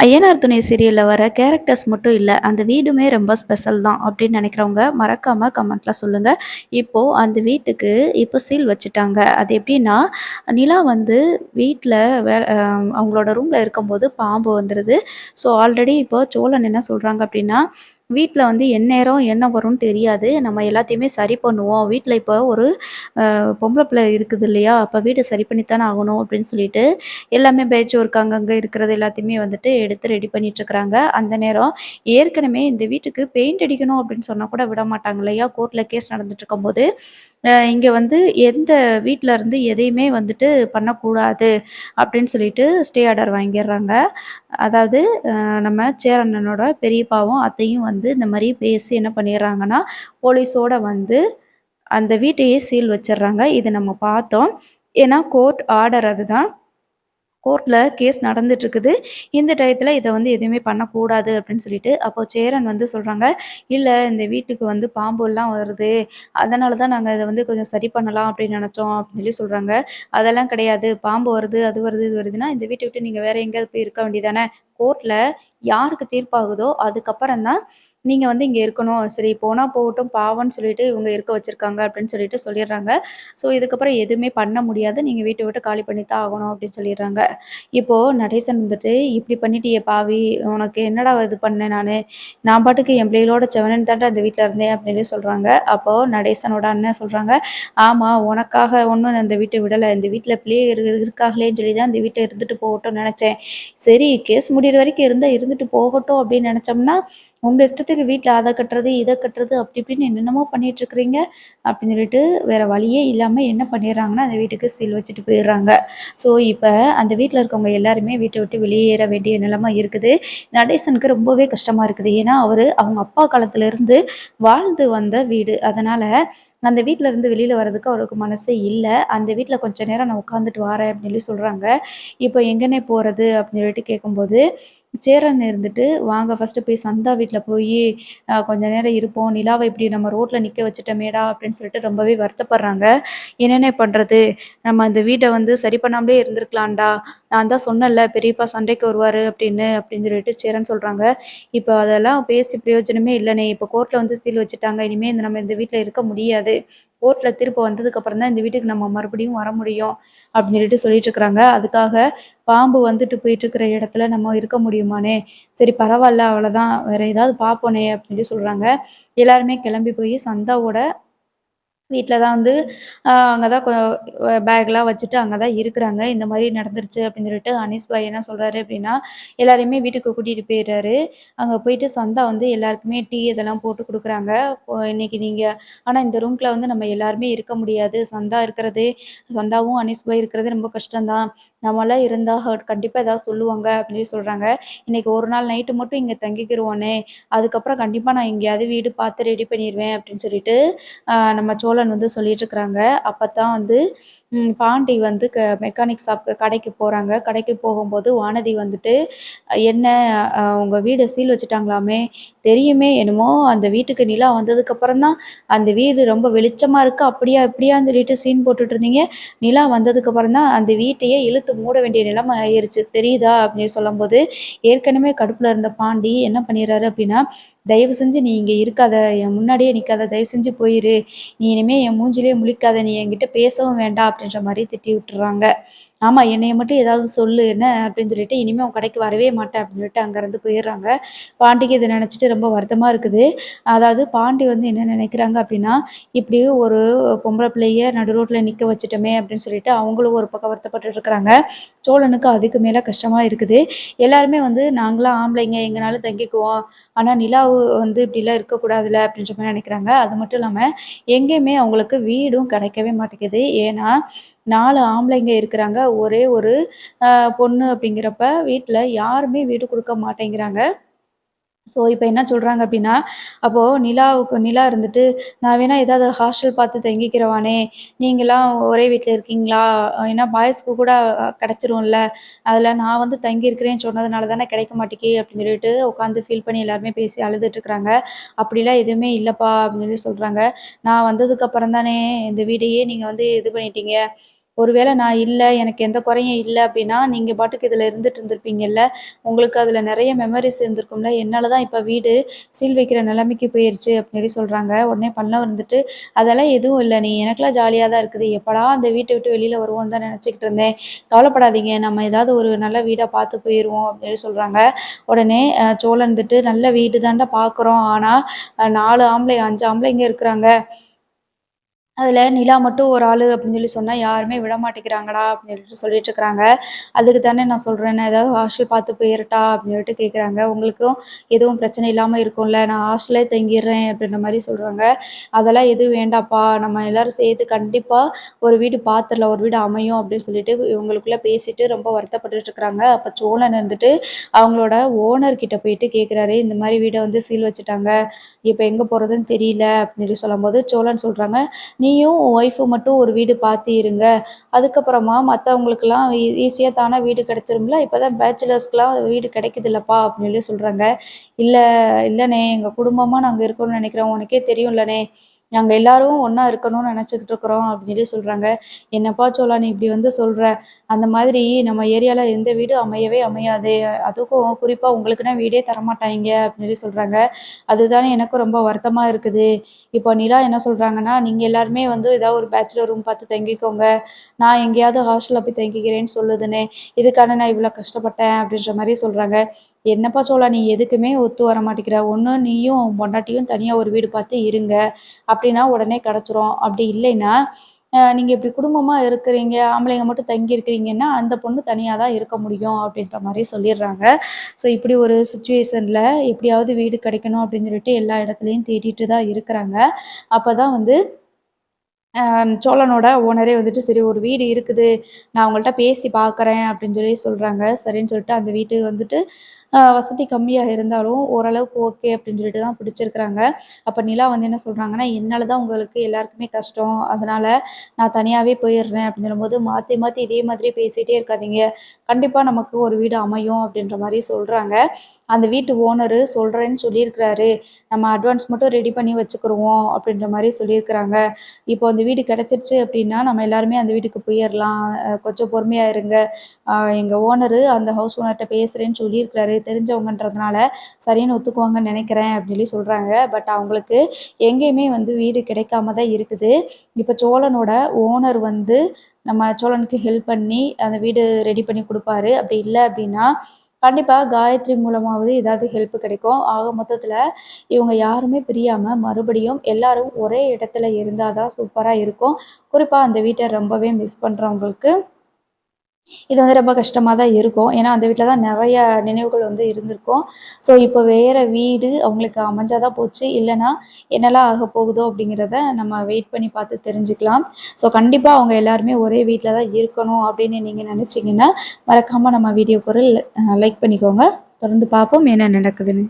ஐயனார் துணை சீரியல்ல வர கேரக்டர்ஸ் மட்டும் இல்ல, அந்த வீடுமே ரொம்ப ஸ்பெஷல் தான் அப்படின்னு நினைக்கிறவங்க மறக்காம கமெண்ட்ல சொல்லுங்க. இப்போ அந்த வீட்டுக்கு இப்போ சீல் வச்சுட்டாங்க. அது எப்படின்னா, நிலா வந்து வீட்ல வே அ அவங்களோட ரூம்ல இருக்கும்போது பாம்பு வந்துருது. ஸோ ஆல்ரெடி இப்போ சோழன் என்ன சொல்றாங்க அப்படின்னா, வீட்ல வந்து எந்நேரம் என்ன வரும்னு தெரியாது. நம்ம எல்லாத்தையுமே சரி பண்ணுவோம். வீட்ல இப்போ ஒரு பொம்பள பிள்ளை இருக்குது இல்லையா? அப்ப வீடு சரி பண்ணி தானே ஆகணும் அப்படின்னு சொல்லிட்டு எல்லாமே பேட்ச் ஒர்க் அங்கங்க இருக்கிறது எல்லாத்தையுமே வந்துட்டு எடுத்து ரெடி பண்ணிட்டுருக்குறாங்க. அந்த நேரம் ஏற்கனவே இந்த வீட்டுக்கு பெயிண்ட் அடிக்கணும் அப்படின்னு சொன்னா கூட விட மாட்டாங்க இல்லையா? கோர்ட்ல கேஸ் நடந்துட்டுருக்கும்போது, இங்க வந்து எந்த வீட்ல இருந்து எதையுமே வந்துட்டு பண்ணக்கூடாது அப்படின்னு சொல்லிட்டு ஸ்டே ஆர்டர் வாங்கிர்றாங்க. அதாவது நம்ம சேரண்ணனோட பெரியப்பாவும், அத்தையும் வந்து இந்த மாரி பேசி என்ன பண்ணிர்றாங்கன்னா, போலீஸோட வந்து அந்த வீட்டையே சீல் வச்சுர்றாங்க. இது நம்ம பார்த்தோம். ஏன்னா கோர்ட் ஆர்டர் அதுதான். கோர்ட்ல கேஸ் நடந்துட்டுருக்குது. இந்த டயத்துல இத வந்து எதுவுமே பண்ணக்கூடாது அப்படின்னு சொல்லிட்டு, அப்போ சேரன் வந்து சொல்றாங்க, "இல்ல இந்த வீட்டுக்கு வந்து பாம்புலாம் வருது. அதனால தான் நாங்க இத வந்து கொஞ்சம் சரி பண்ணலாம் அப்படின்னு நெனச்சோம்." அப்படின்னு சொல்லி சொல்றாங்க. "அதெல்லாம் கிடையாது. பாம்பு வருது, அது வருது, இது வருதுன்னா இந்த வீட்ட விட்டு நீங்க வேற எங்கேயாவது போய் இருக்க வேண்டியதானே. கோர்ட்ல யாருக்கு தீர்ப்பாகுதோ அதுக்கப்புறம் தான் நீங்க வந்து இங்க இருக்கணும். சரி போனா போகட்டும் பாவம்ன்னு சொல்லிட்டு இவங்க இருக்க வச்சிருக்காங்க." அப்படின்னு சொல்லிட்டு சொல்லிர்றாங்க. ஸோ இதுக்கப்புறம் எதுவுமே பண்ண முடியாது. நீங்க வீட்ட விட்டு காலி பண்ணி தான் ஆகணும் அப்படின்னு சொல்லிர்றாங்க. இப்போ நடேசன் வந்துட்டு, "இப்படி பண்ணிட்டியே பாவி! உனக்கு என்னடா இது பண்ணேன் நானு? நான் பாட்டுக்கு என் பிள்ளைகளோட செவனேன்னு தான்டா இந்த வீட்ல இருந்தேன்." அப்படின்னு சொல்றாங்க. அப்போ நடேசனோட அண்ணன் சொல்றாங்க, "ஆமா, உனக்காக ஒண்ணும் நான் இந்த வீட்ட விடல. இந்த வீட்ல பிள்ளைக இருக்காகளேன்னு சொல்லி தான் இந்த வீட்ல இருந்துட்டு போகட்டும்னு நெனச்சேன். சரி கேஸ் முடியிற வரைக்கும் இருந்தா இருந்துட்டு போகட்டும் அப்படின்னு நெனச்சோம்னா, உங்க இஷ்டத்துக்கு வீட்ல அத கட்டுறது, இத கட்டுறது அப்படி இப்படின்னு என்னென்னமோ பண்ணிட்டுருக்கிறீங்க." அப்படின்னு சொல்லிட்டு வேற வழியே இல்லாம என்ன பண்ணிடுறாங்கன்னா, அந்த வீட்டுக்கு சீல் வச்சுட்டு போயிடுறாங்க. ஸோ, இப்ப அந்த வீட்ல இருக்கவங்க எல்லாருமே வீட்ட விட்டு வெளியேற வேண்டிய நிலைமை இருக்குது. நடேசனுக்கு ரொம்பவே கஷ்டமா இருக்குது. ஏன்னா, அவங்க அப்பா காலத்திலருந்து வாழ்ந்து வந்த வீடு. அதனால அந்த வீட்ல இருந்து வெளியில வரதுக்கு அவருக்கு மனசே இல்ல. அந்த வீட்ல கொஞ்ச நேரம் நான் உட்காந்துட்டு வாரேன் அப்படின்னு சொல்லி சொல்றாங்க. இப்போ எங்கண்ணே போறது அப்படின்னு சொல்லிட்டு கேட்கும்போது, சேரன் இருந்துட்டு, "வாங்க ஃபர்ஸ்ட்டு போய் சந்தா வீட்ல போயி கொஞ்ச நேரம் இருப்போம். நிலாவ இப்படி நம்ம ரோட்ல நிக்க வச்சுட்டோமேடா" அப்படின்னு சொல்லிட்டு ரொம்பவே வருத்தப்படுறாங்க. "என்னண்ணே பண்றது? நம்ம அந்த வீட்ட வந்து சரி பண்ணாமலே இருந்திருக்கலாம்டா. நான் தான் சொன்னேன்ல பெரியப்பா சண்டைக்கு வருவாரு அப்படின்னு" அப்படின்னு சொல்லிட்டு சேரன் சொல்றாங்க. "இப்ப அதெல்லாம் பேசி பிரயோஜனமே இல்லண்ணே. இப்ப கோர்ட்ல வந்து சீல் வச்சுட்டாங்க. இனிமே நம்ம இந்த வீட்ல இருக்க முடியாது. கோர்ட்ல தீர்ப்பு வந்ததுக்கப்புறம் தான் இந்த வீட்டுக்கு நம்ம மறுபடியும் வர முடியும்." அப்படின்னு சொல்லிட்டு இருக்கிறாங்க. அதுக்காக பாம்பு வந்துட்டு போயிட்டு இருக்கிற இடத்துல நம்ம இருக்க முடியுமாண்ணே? சரி பரவால்ல அவ்வளோதான். வேற ஏதாவது பார்ப்போண்ணே அப்படின்னு சொல்றாங்க. எல்லாருமே கிளம்பி போய் சந்தாவோட வீட்ல தான் வந்து அங்க தான் பேக்லாம் வச்சுட்டு அங்க தான் இருக்கிறாங்க. இந்த மாரி நடந்துருச்சு அப்படின்னு சொல்லிட்டு அனீஸ் பாய் என்ன சொல்றாரு அப்படின்னா, எல்லாரையுமே வீட்டுக்கு கூட்டிட்டு போயிறாரு. அங்க போயிட்டு சந்தா வந்து எல்லாருக்குமே டீ இதெல்லாம் போட்டு குடுக்குறாங்க. இன்னைக்கு நீங்க ஆனா இந்த ரூம்குள்ள வந்து நம்ம எல்லாருமே இருக்க முடியாது. சந்தாவும் அனீஸ் பாய் இருக்கிறது ரொம்ப கஷ்டம் தான். நம்மலாம் இருந்தா கண்டிப்பா ஏதாவது சொல்லுவாங்க அப்படின்னு சொல்றாங்க. இன்னைக்கு ஒரு நாள் நைட்டு மட்டும் இங்க தங்கிக்கிருவோனே. அதுக்கப்புறம் கண்டிப்பா நான் எங்கேயாவது வீடு பார்த்து ரெடி பண்ணிருவேன் அப்படின்னு சொல்லிட்டு நம்ம சோழன் வந்து சொல்லிட்டுருக்குறாங்க. அப்பத்தான் வந்து பாண்டி வந்து மெக்கானிக் ஷாப் கடைக்கு போறாங்க. கடைக்கு போகும்போது வானதி வந்துட்டு, "என்ன உங்க வீட சீல் வச்சுட்டாங்களாமே? தெரியுமே என்னமோ அந்த வீட்டுக்கு நிலா வந்ததுக்கப்புறம் தான் அந்த வீடு ரொம்ப வெளிச்சமா இருக்கு. அப்படியா இப்படியான்னு சொல்லிட்டு சீன் போட்டுட்டு இருந்தீங்க. நிலா வந்ததுக்கப்புறம் தான் அந்த வீட்டையே இழுத்து மூட வேண்டிய நிலைமை ஆயிருச்சு. தெரியுதா?" அப்படின்னு சொல்லும்போது, ஏற்கனவே கடுப்புல இருந்த பாண்டி என்ன பண்ணிடுறாரு அப்படின்னா, "தயவு செஞ்சு நீ இங்க இருக்காத. என் முன்னாடியே நிக்காத. தயவு செஞ்சு போயிரு. நீ இனிமே என் மூஞ்சிலயே முழிக்காத. நீ என்கிட்ட பேசவும் வேண்டாம்." அப்படின்ற மாரி திட்டி விட்டுர்றாங்க. "ஆமா என்னைய மட்டும் ஏதாவது சொல்லு என்ன?" அப்படின்னு சொல்லிட்டு, "இனிமே உன் கடைக்கு வரவே மாட்டேன்." அப்படின்னு சொல்லிட்டு அங்கருந்து போயிர்றாங்க. பாண்டிக்கு இத நெனச்சுட்டு ரொம்ப வருத்தமா இருக்குது. அதாவது பாண்டி வந்து என்ன நெனைக்கிறாங்க அப்படின்னா, இப்படி ஒரு பொம்பள பிள்ளைய நடு ரோட்ல நிக்க வச்சுட்டோமே அப்படின்னு சொல்லிட்டு அவங்களும் ஒரு பக்கம் வருத்தப்பட்டுட்டு இருக்கிறாங்க. சோழனுக்கு அதுக்கு மேல கஷ்டமா இருக்குது. எல்லாருமே வந்து "நாங்கலாம் ஆம்பளைங்க எங்கனாலும் தங்கிக்குவோம். ஆனா நிலாவு வந்து இப்படிலாம் இருக்கக்கூடாதுல்ல." அப்படின்ற மாரி நெனைக்கிறாங்க. அது மட்டும் இல்லாம எங்கேயுமே அவங்களுக்கு வீடும் கிடைக்கவே மாட்டேங்குது. ஏன்னா 4 ஆம்பளைங்க இருக்கிறாங்க. ஒரே ஒரு அ பொண்ணு அப்படிங்கிறப்ப வீட்ல யாருமே வீடு குடுக்க மாட்டேங்கிறாங்க. ஸோ, இப்ப என்ன சொல்றாங்க அப்டின்னா, அப்போ நிலா இருந்துட்டு, "நான் வேணா ஏதாவது ஹாஸ்டல் பார்த்து தங்கிக்கிறவானே, நீங்கலாம் ஒரே வீட்ல இருக்கீங்களா? ஏன்னா பாய்ஸ்க்கு கூட கெடைச்சிரும்ல. அதில நான் வந்து தங்கியிருக்கிறேன்னு சொன்னதுனால தானே கிடைக்க மாட்டேக்கி" அப்டின்னு சொல்லிட்டு உட்காந்து ஃபீல் பண்ணி எல்லாருமே பேசி அழுதுட்டுருக்காங்க. "அப்படிலாம் எதுவுமே இல்லப்பா" அப்டின்னு சொல்லி சொல்றாங்க. "நான் வந்ததுக்கு அப்புறம் தானே இந்த வீடையே நீங்க வந்து இது பண்ணிட்டீங்க. ஒருவேளை நான் இல்ல, எனக்கு எந்த குறையும் இல்ல அப்டின்னா, நீங்க பாட்டுக்கு இதுல இருந்துட்டு இருந்திருப்பீங்கல்ல. உங்களுக்கு அதுல நெறைய மெமரீஸ் இருந்திருக்கும்ல. என்னால தான் இப்ப வீடு சீல் வைக்கிற நிலைமைக்கு போயிருச்சு அப்டின்னு சொல்லி சொல்றாங்க. உடனே பல்லவன் வந்துட்டு, "அதெல்லாம் எதுவும் இல்ல. நீ எனக்கெல்லாம் ஜாலியா தான் இருக்குது. எப்படா அந்த வீட்ட விட்டு வெளில வருவோன்னு தான் நெனச்சுக்கிட்டு இருந்தேன். கவலைப்படாதீங்க. நம்ம ஏதாவது ஒரு நல்ல வீடா பார்த்து போயிருவோம்" அப்டின்னு சொல்லி சொல்றாங்க. உடனே சோழன் வந்துட்டு, "நல்ல வீடு தான்டா பார்க்குறோம். ஆனா 4 ஆம்பளை 5 ஆம்பளைங்க இருக்கிறாங்க. அதில நிலா மட்டும் ஒரு ஆளு அப்படின்னு சொல்லி சொன்னா, யாருமே விடமாட்டேங்கிறாங்கடா அப்படின்னு சொல்லிட்டு இருக்கிறாங்க. அதுக்கு தானே நான் சொல்றேன், நான் ஏதாவது ஹாஸ்டல் பார்த்து போயிறட்டா அப்படின்னு சொல்லிட்டு கேட்குறாங்க. உங்களுக்கும் எதுவும் பிரச்சனை இல்லாம இருக்கும்ல, நான் ஹாஸ்டலே தங்கிடுறேன் அப்படின்ற மாரி சொல்றாங்க. அதெல்லாம் எதுவும் வேண்டாப்பா, நம்ம எல்லாரும் சேர்த்து கண்டிப்பா ஒரு வீடு பார்த்துடலாம், ஒரு வீடு அமையும் அப்படின்னு சொல்லிட்டு இவங்களுக்குள்ள பேசிட்டு ரொம்ப வருத்தப்பட்டுட்டு இருக்கிறாங்க. அப்ப சோழன் இருந்துட்டு அவங்களோட ஓனர் கிட்ட போயிட்டு கேட்குறாரு, இந்த மாரி வீட வந்து சீல் வச்சுட்டாங்க. இப்ப எங்க போறதுன்னு தெரியல அப்படின்னு சொல்லி சொல்லும்போது, சோழன் சொல்றாங்க, நீயும் உன் ஒய்ஃபும் மட்டும் ஒரு வீடு பார்த்து இருங்க. அதுக்கப்புறமா மத்தவங்களுக்கெல்லாம் ஈஸியா தானா வீடு கிடைச்சிரும்ல. இப்பதான் பேச்சுலர்ஸ்க்குலாம் வீடு கிடைக்குதுல்லப்பா அப்படின்னு சொல்லி சொல்றாங்க. இல்ல இல்லண்ணே எங்க குடும்பமா நாங்க இருக்கணும்னு நினைக்கிறோம். உனக்கே தெரியும்லண்ணே. நாங்க எல்லாரும் ஒண்ணா இருக்கணும்னு நினைச்சுக்கிட்டு இருக்கிறோம் அப்படின்னு சொல்லி சொல்றாங்க. என்னப்பா சோலா நீ இப்படி வந்து சொல்ற? அந்த மாதிரி நம்ம ஏரியால எந்த வீடும் அமையவே அமையாது. அதுக்கும் குறிப்பா உங்களுக்குன்னா வீடே தரமாட்டாய்ங்க அப்படின்னு சொல்லி சொல்றாங்க. அதுதானே எனக்கும் ரொம்ப வருத்தமா இருக்குது. இப்போ நிலா என்ன சொல்றாங்கன்னா, "நீங்க எல்லாருமே வந்து ஏதாவது ஒரு பேச்சுலர் ரூம் பார்த்து தங்கிக்கோங்க. நான் எங்கேயாவது ஹாஸ்டல்ல போய் தங்கிக்கிறேன்னு சொல்லுதுண்ணே. இதுக்கான நான் இவ்வளோ கஷ்டப்பட்டேன்." அப்படின்ற மாரி சொல்றாங்க. "என்னப்பா சோலா நீ எதுக்குமே ஒத்து வர மாட்டேங்கிற. ஒண்ணு நீயும் உன் பொண்டாட்டியும் தனியா ஒரு வீடு பார்த்து இருங்க. அப்படின்னா உடனே கிடைச்சிரும். அப்படி இல்லைன்னா, நீங்க இப்படி குடும்பமா இருக்கிறீங்க, ஆம்பளைங்க மட்டும் தங்கி இருக்கிறீங்கன்னா, அந்த பொண்ணு தனியா தான் இருக்க முடியும்." அப்படின்ற மாரி சொல்லிடுறாங்க. ஸோ இப்படி ஒரு சிச்சுவேஷன்ல எப்படியாவது வீடு கிடைக்கணும் அப்படின்னு சொல்லிட்டு எல்லா இடத்துலயும் தேடிட்டு தான் இருக்கிறாங்க. அப்பதான் வந்து சோழனோட ஓனரே வந்துட்டு, "சரி ஒரு வீடு இருக்குது. நான் அவங்கள்ட்ட பேசி பார்க்குறேன்" அப்படின்னு சொல்லி சொல்றாங்க. சரின்னு சொல்லிட்டு அந்த வீட்டு வந்துட்டு வசதி கம்மியா இருந்தாலும் ஓரளவுக்கு ஓகே அப்படின்னு சொல்லிட்டு தான் பிடிச்சிருக்கிறாங்க. அப்ப நிலா வந்து என்ன சொல்றாங்கன்னா, "என்னால தான் உங்களுக்கு எல்லாருக்குமே கஷ்டம். அதனால நான் தனியாவே போயிடுறேன்" அப்படின்னு சொல்லும்போது, "மாத்தி மாத்தி இதே மாதிரி பேசிட்டே இருக்காதீங்க. கண்டிப்பா நமக்கு ஒரு வீடு அமையும்" அப்படின்ற மாரி சொல்றாங்க. அந்த வீட்டு ஓனரு சொல்றேன்னு சொல்லியிருக்கிறாரு. "நம்ம அட்வான்ஸ் மட்டும் ரெடி பண்ணி வச்சுக்குருவோம்" அப்படின்ற மாரி சொல்லியிருக்கிறாங்க. இப்போ அந்த வீடு கிடைச்சிருச்சு அப்படின்னா, நம்ம எல்லாருமே அந்த வீட்டுக்கு போயிறலாம். கொஞ்சம் பொறுமையா இருங்க. எங்க ஓனரு அந்த ஹவுஸ் ஓனர்ட்ட பேசுறேன்னு சொல்லியிருக்கிறாரு. தெரிஞ்சவங்கன்றதுனால சரின்னு ஒத்துக்குவாங்கன்னு நெனைக்கிறேன் அப்படின்னு சொல்லி சொல்றாங்க. பட் அவங்களுக்கு எங்கேயுமே வந்து வீடு கிடைக்காம தான் இருக்குது. இப்ப சோழனோட ஓனர் வந்து நம்ம சோழனுக்கு ஹெல்ப் பண்ணி அந்த வீடு ரெடி பண்ணி குடுப்பாரு. அப்படி இல்ல அப்படின்னா, கண்டிப்பா காயத்ரி மூலமாவது ஏதாவது ஹெல்ப் கிடைக்கும். ஆக மொத்தத்துல இவங்க யாருமே பிரியாம மறுபடியும் எல்லாரும் ஒரே இடத்துல இருந்தா தான் சூப்பரா இருக்கும். குறிப்பா அந்த வீட்ட ரொம்பவே மிஸ் பண்றவங்களுக்கு இது வந்து ரொம்ப கஷ்டமா தான் இருக்கும். ஏன்னா, அந்த வீட்ல தான் நெறைய நினைவுகள் வந்து இருந்திருக்கும். ஸோ, இப்போ வேற வீடு அவங்களுக்கு அமைஞ்சா தான் போச்சு. இல்லன்னா, என்னலாம் ஆகப்போகுதோ அப்படிங்கிறத நம்ம வெயிட் பண்ணி பார்த்து தெரிஞ்சுக்கலாம். ஸோ, கண்டிப்பா அவங்க எல்லாருமே ஒரே வீட்ல தான் இருக்கணும் அப்படின்னு நீங்க நெனச்சீங்கன்னா, மறக்காம நம்ம வீடியோக்கு ஒரு லைக் பண்ணிக்கோங்க. தொடர்ந்து பார்ப்போம் என்ன நடக்குதுன்னு.